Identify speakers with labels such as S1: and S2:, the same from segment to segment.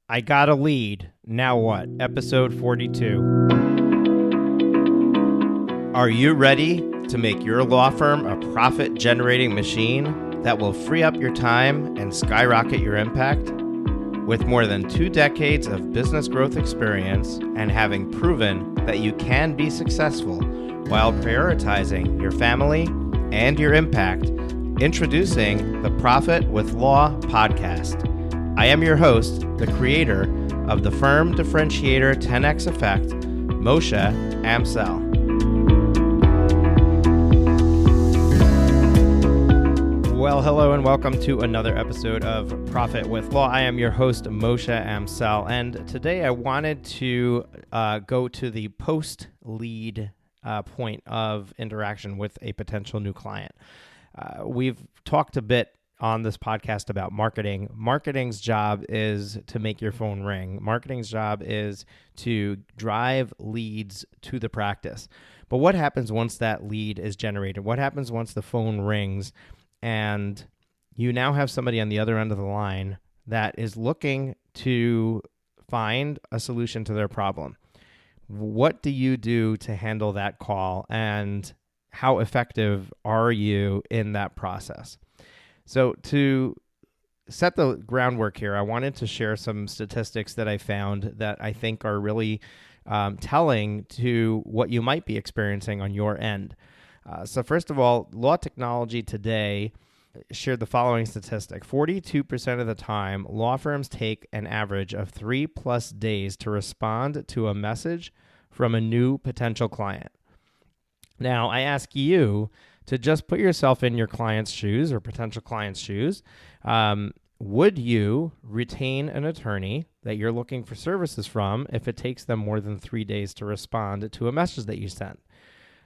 S1: I got a lead. Now what? Episode 42. Are you ready to make your law firm a profit-generating machine that will free up your time and skyrocket your impact? With more than 2 decades of business growth experience and having proven that you can be successful while prioritizing your family and your impact, introducing the Profit with Law podcast. I am your host, the creator of the Firm Differentiator 10X Effect, Moshe Amsel. Well, hello and welcome to another episode of Profit with Law. I am your host, Moshe Amsel, and today I wanted to go to the post-lead point of interaction with a potential new client. We've talked a bit on this podcast about marketing. Marketing's job is to make your phone ring. Marketing's job is to drive leads to the practice. But what happens once that lead is generated? What happens once the phone rings and you now have somebody on the other end of the line that is looking to find a solution to their problem? What do you do to handle that call, and how effective are you in that process? So to set the groundwork here, I wanted to share some statistics that I found that I think are really telling to what you might be experiencing on your end. So first of all, Law Technology Today shared the following statistic. 42% of the time, law firms take an average of 3+ days to respond to a message from a new potential client. Now, I ask you to just put yourself in your client's shoes or potential client's shoes. Would you retain an attorney that you're looking for services from if it takes them more than 3 days to respond to a message that you sent?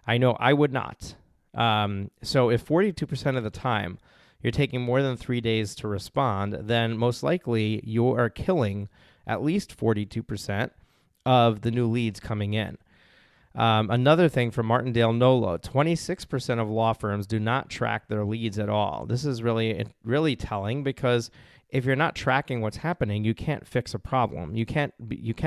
S1: I know I would not. So if 42% of the time you're taking more than 3 days to respond, then most likely you are killing at least 42% of the new leads coming in. Another thing from Martindale Nolo, 26% of law firms do not track their leads at all. This is really telling, because if you're not tracking what's happening, you can't fix a problem. You can't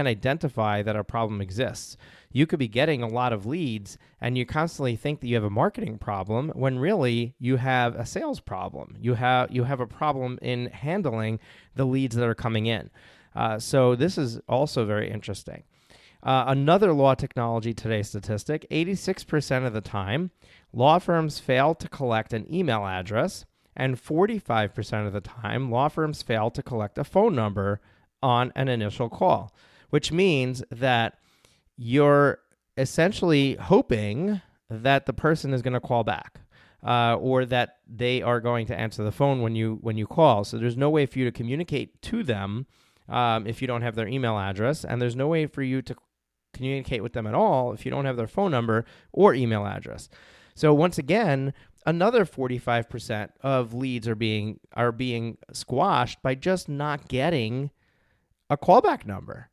S1: identify that a problem exists. You could be getting a lot of leads and you constantly think that you have a marketing problem when really you have a sales problem. You have a problem in handling the leads that are coming in. So this is also very interesting. Another Law Technology Today statistic, 86% of the time, law firms fail to collect an email address, and 45% of the time, law firms fail to collect a phone number on an initial call, which means that you're essentially hoping that the person is going to call back, or that they are going to answer the phone when you call. So there's no way for you to communicate to them if you don't have their email address, and there's no way for you to communicate with them at all if you don't have their phone number or email address. So once again, another 45% of leads are being squashed by just not getting a callback number.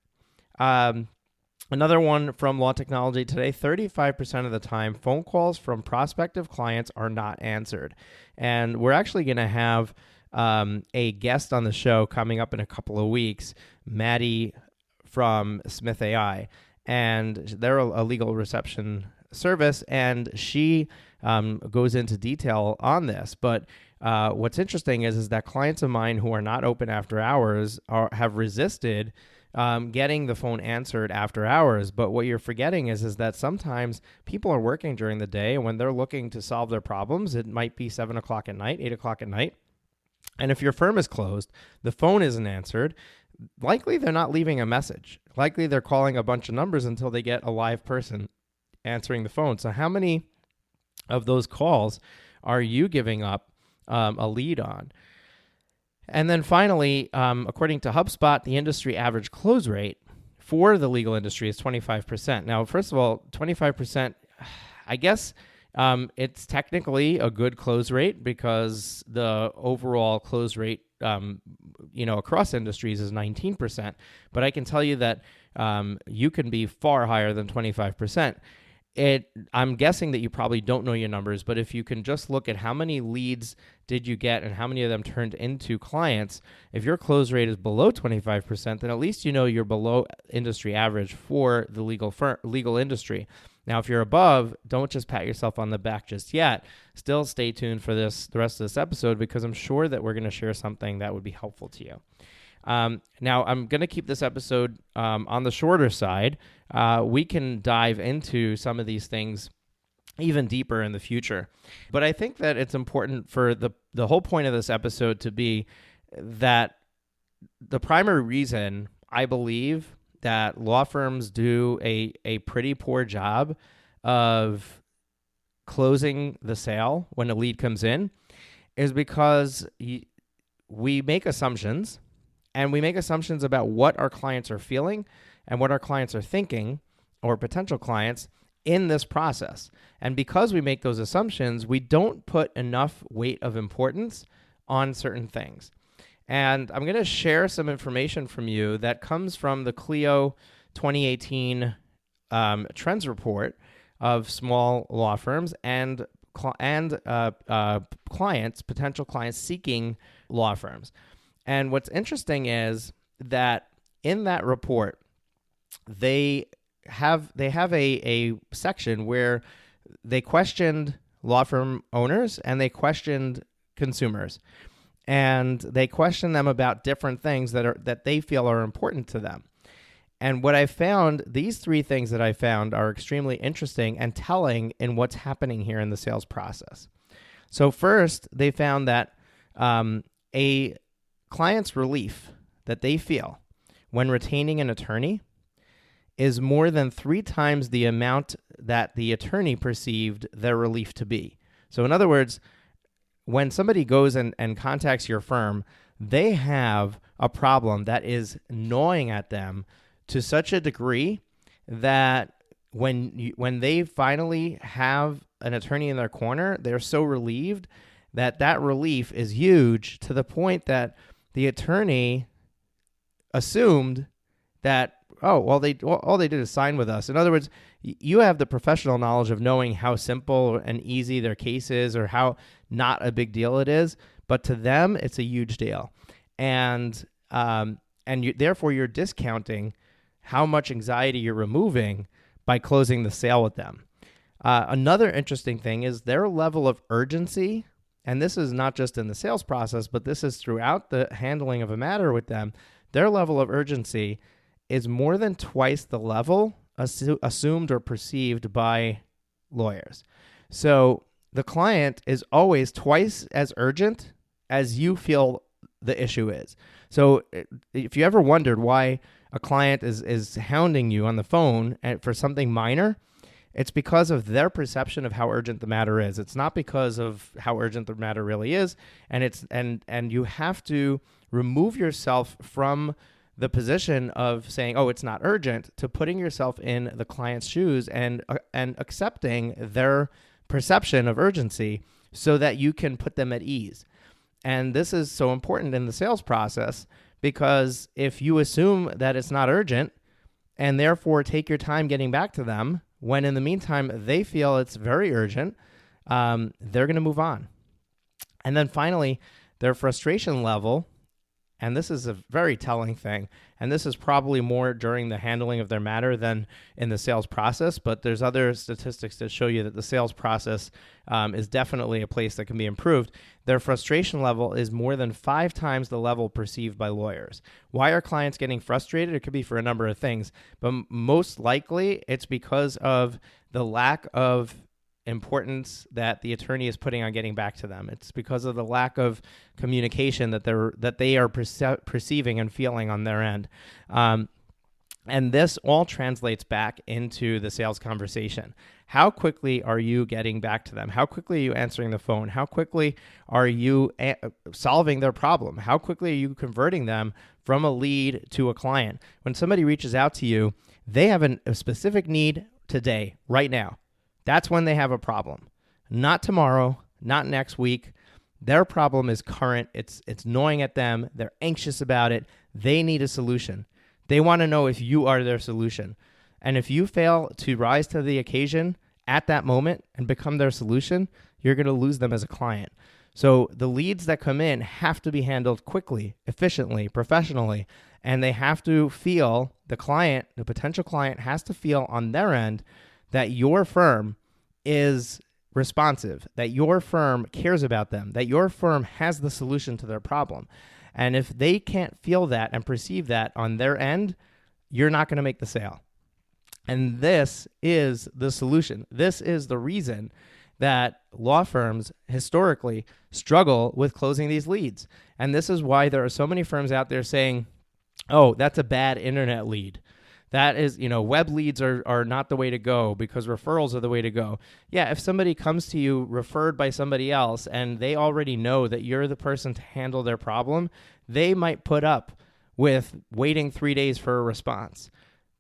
S1: Another one from Law Technology Today, 35% of the time, phone calls from prospective clients are not answered. And we're actually going to have a guest on the show coming up in a couple of weeks, Maddie from Smith AI. And they're a legal reception service, and she goes into detail on this. But what's interesting is that clients of mine who are not open after hours have resisted getting the phone answered after hours. But what you're forgetting is that sometimes people are working during the day, and when they're looking to solve their problems, it might be 7 o'clock at night, 8 o'clock at night. And if your firm is closed, the phone isn't answered, likely they're not leaving a message. Likely they're calling a bunch of numbers until they get a live person answering the phone. So how many of those calls are you giving up a lead on? And then finally, according to HubSpot, the industry average close rate for the legal industry is 25%. Now, first of all, 25%, I guess it's technically a good close rate, because the overall close rate across industries is 19%. But I can tell you that you can be far higher than 25%. I'm guessing that you probably don't know your numbers, but if you can just look at how many leads did you get and how many of them turned into clients, if your close rate is below 25%, then at least you know you're below industry average for the legal industry. Now, if you're above, don't just pat yourself on the back just yet. Still stay tuned for the rest of this episode, because I'm sure that we're going to share something that would be helpful to you. Now, I'm going to keep this episode on the shorter side. We can dive into some of these things even deeper in the future. But I think that it's important for the whole point of this episode to be that the primary reason I believe that law firms do a pretty poor job of closing the sale when a lead comes in is because we make assumptions. And we make assumptions about what our clients are feeling and what our clients are thinking, or potential clients, in this process. And because we make those assumptions, we don't put enough weight of importance on certain things. And I'm going to share some information from you that comes from the Clio 2018 Trends Report of small law firms and clients, potential clients seeking law firms. And what's interesting is that in that report, they have a section where they questioned law firm owners and they questioned consumers, and they questioned them about different things that they feel are important to them. And what I found, these three things that I found are extremely interesting and telling in what's happening here in the sales process. So first, they found that a client's relief that they feel when retaining an attorney is more than 3 times the amount that the attorney perceived their relief to be. So in other words, when somebody goes and contacts your firm, they have a problem that is gnawing at them to such a degree that when they finally have an attorney in their corner, they're so relieved that relief is huge, to the point that the attorney assumed that, all they did is sign with us. In other words, you have the professional knowledge of knowing how simple and easy their case is, or how not a big deal it is, but to them, it's a huge deal. And therefore, you're discounting how much anxiety you're removing by closing the sale with them. Another interesting thing is their level of urgency. And this is not just in the sales process, but this is throughout the handling of a matter with them. Their level of urgency is more than twice the level assumed or perceived by lawyers. So the client is always twice as urgent as you feel the issue is. So if you ever wondered why a client is hounding you on the phone for something minor, it's because of their perception of how urgent the matter is. It's not because of how urgent the matter really is. And you have to remove yourself from the position of saying, it's not urgent, to putting yourself in the client's shoes and accepting their perception of urgency so that you can put them at ease. And this is so important in the sales process, because if you assume that it's not urgent and therefore take your time getting back to them, when in the meantime they feel it's very urgent, they're going to move on. And then finally, their frustration level, and this is a very telling thing, and this is probably more during the handling of their matter than in the sales process, but there's other statistics that show you that the sales process is definitely a place that can be improved. Their frustration level is more than 5 times the level perceived by lawyers. Why are clients getting frustrated? It could be for a number of things, but most likely it's because of the lack of importance that the attorney is putting on getting back to them. It's because of the lack of communication that they are perceiving and feeling on their end. And this all translates back into the sales conversation. How quickly are you getting back to them? How quickly are you answering the phone? How quickly are you solving their problem? How quickly are you converting them from a lead to a client? When somebody reaches out to you, they have a specific need today, right now. That's when they have a problem. Not tomorrow, not next week. Their problem is current. It's gnawing at them. They're anxious about it. They need a solution. They want to know if you are their solution. And if you fail to rise to the occasion at that moment and become their solution, you're going to lose them as a client. So the leads that come in have to be handled quickly, efficiently, professionally, and they have to feel, the client, the potential client has to feel on their end that your firm is responsive, that your firm cares about them, that your firm has the solution to their problem. And if they can't feel that and perceive that on their end, you're not going to make the sale. And this is the solution. This is the reason that law firms historically struggle with closing these leads. And this is why there are so many firms out there saying, oh, that's a bad internet lead. That is, web leads are not the way to go because referrals are the way to go. Yeah, if somebody comes to you referred by somebody else and they already know that you're the person to handle their problem, they might put up with waiting 3 days for a response.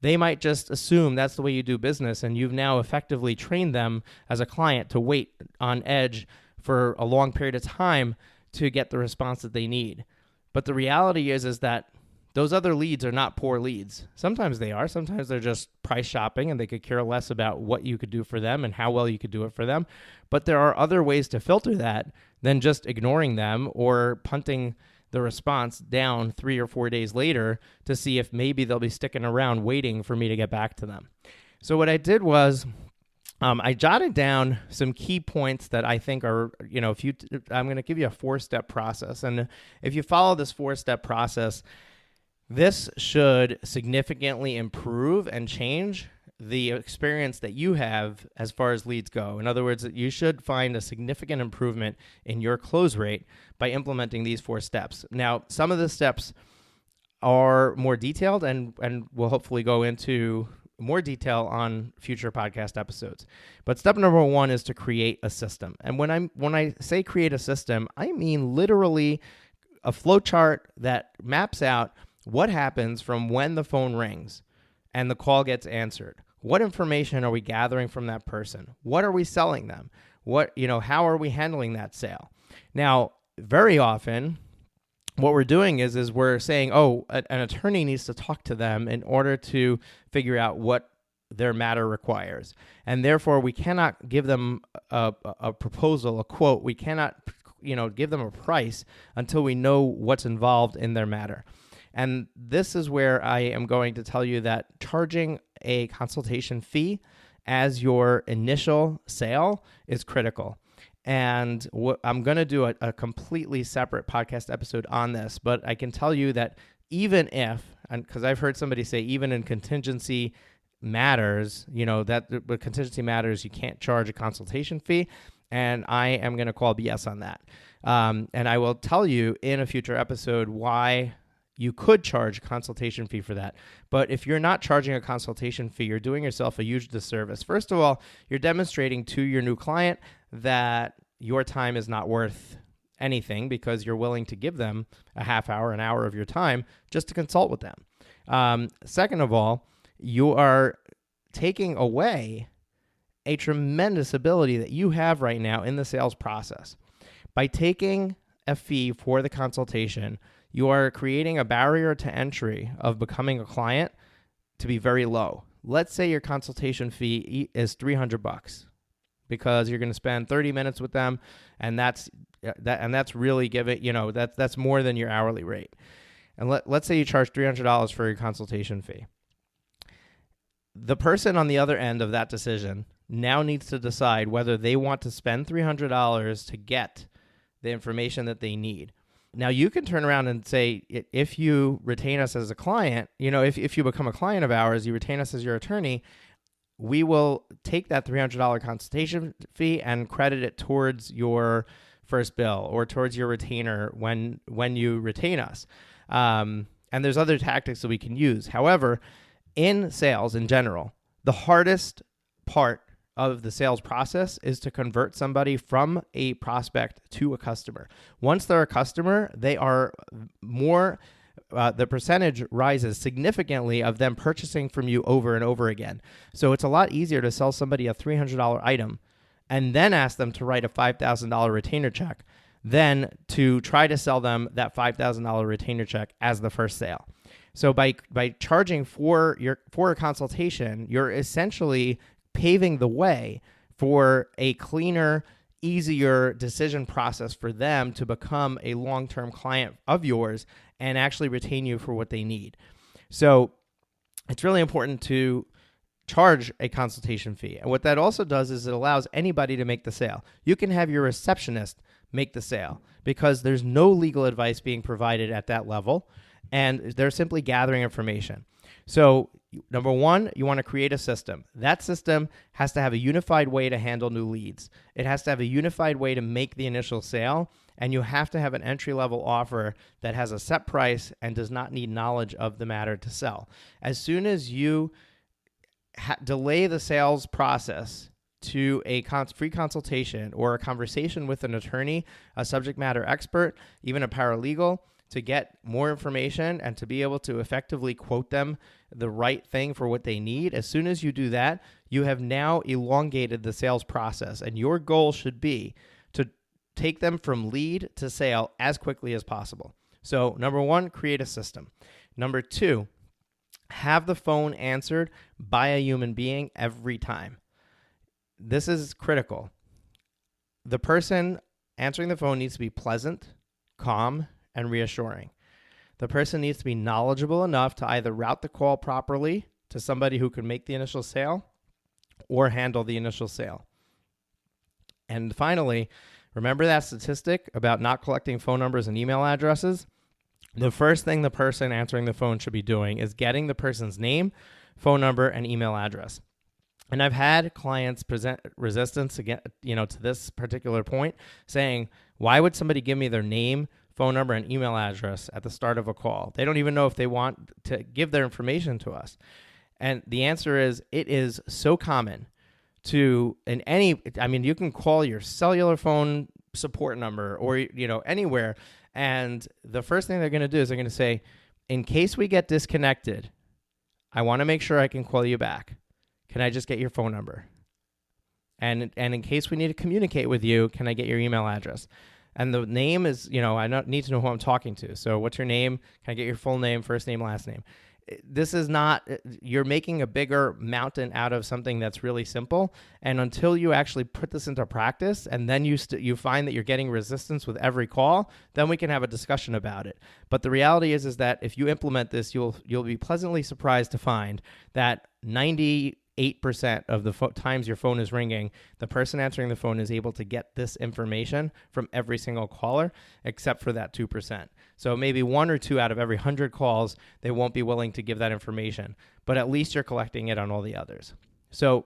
S1: They might just assume that's the way you do business, and you've now effectively trained them as a client to wait on edge for a long period of time to get the response that they need. But the reality is that those other leads are not poor leads. Sometimes they are. Sometimes they're just price shopping, and they could care less about what you could do for them and how well you could do it for them. But there are other ways to filter that than just ignoring them or punting the response down 3 or 4 days later to see if maybe they'll be sticking around waiting for me to get back to them. So what I did was I jotted down some key points that I think are, I'm going to give you a 4-step process. And if you follow this 4-step process, this should significantly improve and change the experience that you have as far as leads go. In other words, you should find a significant improvement in your close rate by implementing these 4 steps. Now, some of the steps are more detailed and we'll hopefully go into more detail on future podcast episodes. But step number 1 is to create a system. And when I say create a system, I mean literally a flowchart that maps out what happens from when the phone rings and the call gets answered. What information are we gathering from that person? What are we selling them? How are we handling that sale? Now, very often, what we're doing is we're saying, an attorney needs to talk to them in order to figure out what their matter requires. And therefore, we cannot give them a proposal, a quote. We cannot, give them a price until we know what's involved in their matter. And this is where I am going to tell you that charging a consultation fee as your initial sale is critical. And I'm going to do a completely separate podcast episode on this, but I can tell you that even if, because I've heard somebody say even in contingency matters, that with contingency matters, you can't charge a consultation fee. And I am going to call BS on that. And I will tell you in a future episode why you could charge a consultation fee for that. But if you're not charging a consultation fee, you're doing yourself a huge disservice. First of all, you're demonstrating to your new client that your time is not worth anything because you're willing to give them a half hour, an hour of your time just to consult with them. Second of all, you are taking away a tremendous ability that you have right now in the sales process. By taking a fee for the consultation, you are creating a barrier to entry of becoming a client to be very low. Let's say your consultation fee is $300 because you're going to spend 30 minutes with them, and that's really that's more than your hourly rate. And let's say you charge $300 for your consultation fee. The person on the other end of that decision now needs to decide whether they want to spend $300 to get the information that they need. Now, you can turn around and say, if you retain us as a client, if you become a client of ours, you retain us as your attorney, we will take that $300 consultation fee and credit it towards your first bill or towards your retainer when you retain us. And there's other tactics that we can use. However, in sales in general, the hardest part of the sales process is to convert somebody from a prospect to a customer. Once they're a customer, they are more, the percentage rises significantly of them purchasing from you over and over again. So it's a lot easier to sell somebody a $300 item and then ask them to write a $5,000 retainer check than to try to sell them that $5,000 retainer check as the first sale. So by charging for a consultation, you're essentially paving the way for a cleaner, easier decision process for them to become a long-term client of yours and actually retain you for what they need. So it's really important to charge a consultation fee. And what that also does is it allows anybody to make the sale. You can have your receptionist make the sale because there's no legal advice being provided at that level, and they're simply gathering information. So number one, you want to create a system. That system has to have a unified way to handle new leads. It has to have a unified way to make the initial sale, and you have to have an entry-level offer that has a set price and does not need knowledge of the matter to sell. As soon as you delay the sales process to a free consultation or a conversation with an attorney, a subject matter expert, even a paralegal, to get more information and to be able to effectively quote them the right thing for what they need, as soon as you do that, you have now elongated the sales process. And your goal should be to take them from lead to sale as quickly as possible. So number one, create a system. Number two, have the phone answered by a human being every time. This is critical. The person answering the phone needs to be pleasant, calm, and reassuring. The person needs to be knowledgeable enough to either route the call properly to somebody who can make the initial sale or handle the initial sale. And finally, remember that statistic about not collecting phone numbers and email addresses? The first thing the person answering the phone should be doing is getting the person's name, phone number, and email address. And I've had clients present resistance again, to this particular point, saying, why would somebody give me their name, phone number, and email address at the start of a call? They don't even know if they want to give their information to us. And the answer is, it is so common you can call your cellular phone support number or, anywhere. And the first thing they're going to do is they're going to say, in case we get disconnected, I want to make sure I can call you back. Can I just get your phone number? And in case we need to communicate with you, can I get your email address? And the name is, I need to know who I'm talking to. So what's your name? Can I get your full name, first name, last name? This is not, you're making a bigger mountain out of something that's really simple. And until you actually put this into practice and then you find that you're getting resistance with every call, then we can have a discussion about it. But the reality is that if you implement this, you'll be pleasantly surprised to find that 98% of the times your phone is ringing, the person answering the phone is able to get this information from every single caller, except for that 2%. So maybe 1 or 2 out of every 100 calls, they won't be willing to give that information, but at least you're collecting it on all the others. So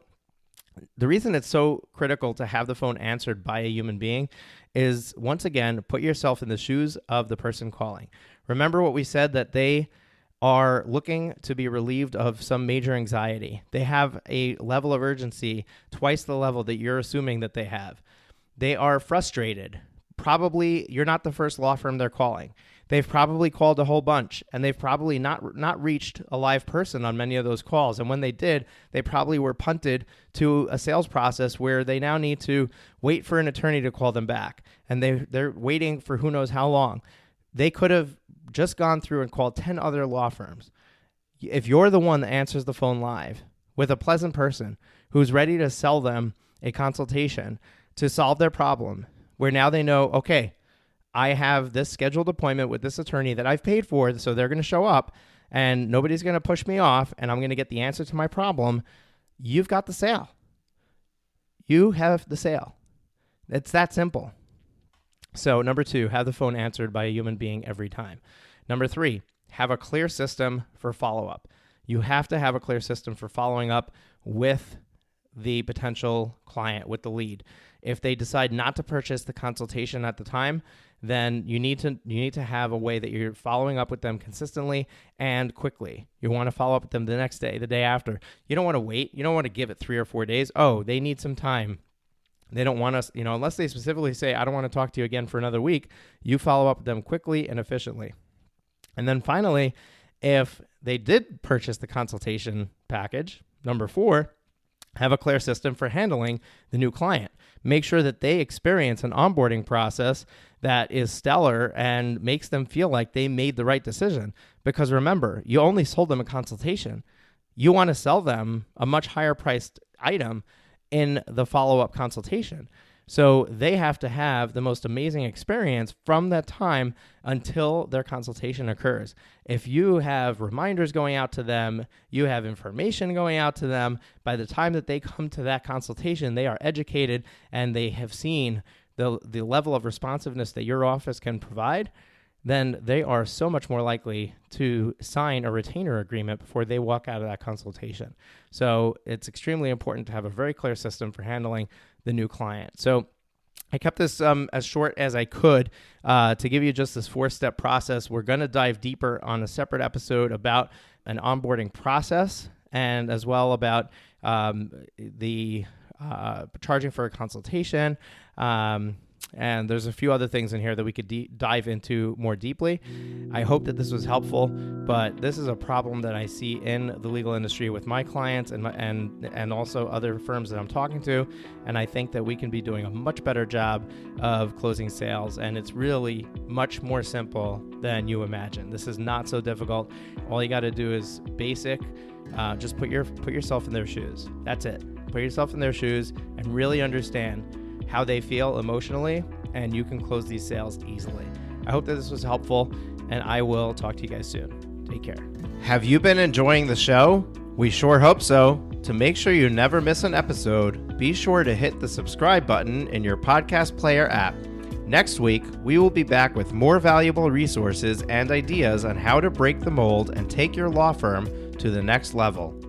S1: the reason it's so critical to have the phone answered by a human being is, once again, put yourself in the shoes of the person calling. Remember what we said, that they are looking to be relieved of some major anxiety. They have a level of urgency twice the level that you're assuming that they have. They are frustrated. Probably you're not the first law firm they're calling. They've probably called a whole bunch, and they've probably not reached a live person on many of those calls. And when they did, they probably were punted to a sales process where they now need to wait for an attorney to call them back. And they're waiting for who knows how long. They could have just gone through and called 10 other law firms. If you're the one that answers the phone live with a pleasant person who's ready to sell them a consultation to solve their problem, where now they know, okay, I have this scheduled appointment with this attorney that I've paid for, so they're going to show up and nobody's going to push me off and I'm going to get the answer to my problem, you've got the sale. You have the sale. It's that simple. So number 2, have the phone answered by a human being every time. Number 3, have a clear system for follow-up. You have to have a clear system for following up with the potential client, with the lead. If they decide not to purchase the consultation at the time, then you need to have a way that you're following up with them consistently and quickly. You want to follow up with them the next day, the day after. You don't want to wait. You don't want to give it 3 or 4 days. Oh, they need some time. They don't want us, unless they specifically say, I don't want to talk to you again for another week, you follow up with them quickly and efficiently. And then finally, if they did purchase the consultation package, number 4, have a clear system for handling the new client. make sure that they experience an onboarding process that is stellar and makes them feel like they made the right decision. Because remember, you only sold them a consultation. You want to sell them a much higher priced item in the follow-up consultation. So they have to have the most amazing experience from that time until their consultation occurs. If you have reminders going out to them, you have information going out to them, by the time that they come to that consultation, they are educated and they have seen the level of responsiveness that your office can provide, then they are so much more likely to sign a retainer agreement before they walk out of that consultation. So it's extremely important to have a very clear system for handling the new client. So I kept this as short as I could to give you just this 4-step process. We're going to dive deeper on a separate episode about an onboarding process and as well about the charging for a consultation. And there's a few other things in here that we could dive into more deeply. I hope that this was helpful, but this is a problem that I see in the legal industry with my clients and also other firms that I'm talking to. And I think that we can be doing a much better job of closing sales. And it's really much more simple than you imagine. This is not so difficult. All you got to do is basic. Just put yourself in their shoes. That's it. Put yourself in their shoes and really understand how they feel emotionally, and you can close these sales easily. I hope that this was helpful, and I will talk to you guys soon. Take care. Have you been enjoying the show? We sure hope so. To make sure you never miss an episode, be sure to hit the subscribe button in your podcast player app. Next week, we will be back with more valuable resources and ideas on how to break the mold and take your law firm to the next level.